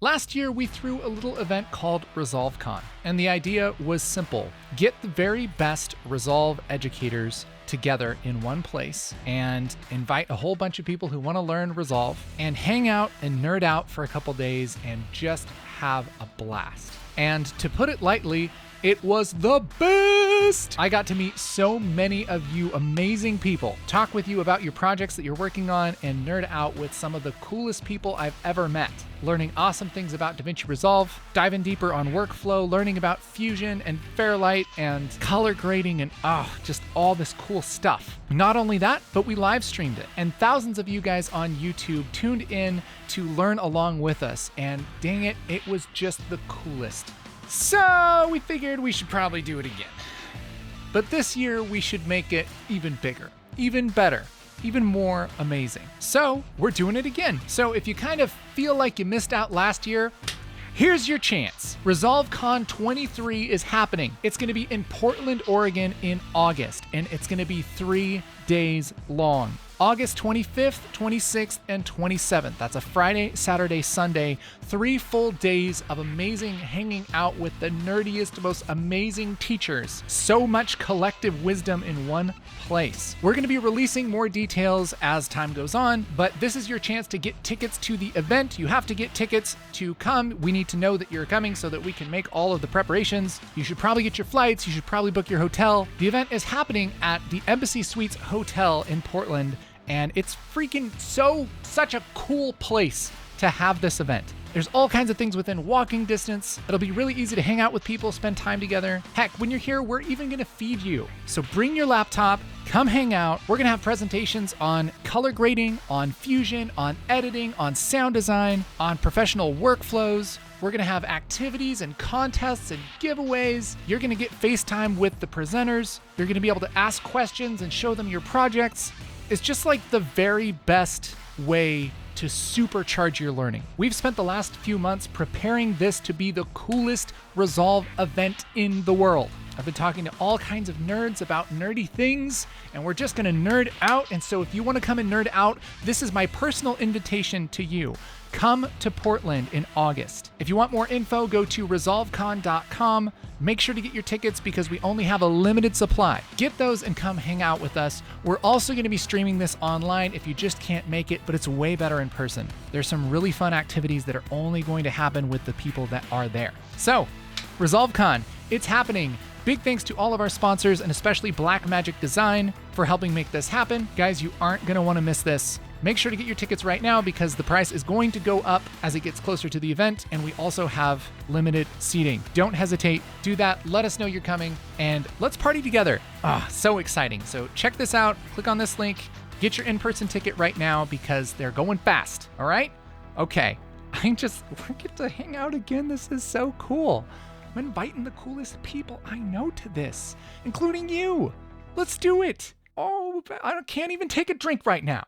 Last year, we threw a little event called ResolveCon, and the idea was simple. Get the very best Resolve educators together in one place and invite a whole bunch of people who want to learn Resolve and hang out and nerd out for a couple days and just have a blast. And to put it lightly, it was the best! I got to meet so many of you amazing people, talk with you about your projects that you're working on, and nerd out with some of the coolest people I've ever met. Learning awesome things about DaVinci Resolve, diving deeper on workflow, learning about Fusion and Fairlight and color grading and just all this cool stuff. Not only that, but we live streamed it, and thousands of you guys on YouTube tuned in to learn along with us, and dang it, it was just the coolest. So we figured we should probably do it again. But this year we should make it even bigger, even better, even more amazing. So we're doing it again. So if you kind of feel like you missed out last year, here's your chance. ResolveCon 23 is happening. It's going to be in Portland, Oregon in August, and it's going to be 3 days long. August 25th, 26th, and 27th. That's a Friday, Saturday, Sunday. 3 full days of amazing hanging out with the nerdiest, most amazing teachers. So much collective wisdom in one place. We're going to be releasing more details as time goes on, but this is your chance to get tickets to the event. You have to get tickets to come. We need to know that you're coming so that we can make all of the preparations. You should probably get your flights. You should probably book your hotel. The event is happening at the Embassy Suites Hotel in Portland, and it's freaking such a cool place to have this event. There's all kinds of things within walking distance. It'll be really easy to hang out with people, spend time together. Heck, when you're here, we're even gonna feed you. So bring your laptop, come hang out. We're gonna have presentations on color grading, on Fusion, on editing, on sound design, on professional workflows. We're gonna have activities and contests and giveaways. You're gonna get FaceTime with the presenters. You're gonna be able to ask questions and show them your projects. It's just like the very best way to supercharge your learning. We've spent the last few months preparing this to be the coolest Resolve event in the world. I've been talking to all kinds of nerds about nerdy things, and we're just gonna nerd out. And so if you wanna come and nerd out, this is my personal invitation to you. Come to Portland in August. If you want more info, go to ResolveCon.com. Make sure to get your tickets because we only have a limited supply. Get those and come hang out with us. We're also going to be streaming this online if you just can't make it, but it's way better in person. There's some really fun activities that are only going to happen with the people that are there. So, ResolveCon, it's happening. Big thanks to all of our sponsors and especially Blackmagic Design for helping make this happen. Guys, you aren't going to want to miss this. Make sure to get your tickets right now because the price is going to go up as it gets closer to the event, and we also have limited seating. Don't hesitate, do that, let us know you're coming, and let's party together. So exciting. So check this out, click on this link, get your in-person ticket right now because they're going fast, all right? Okay, we get to hang out again. This is so cool. I'm inviting the coolest people I know to this, including you. Let's do it. Oh, I can't even take a drink right now.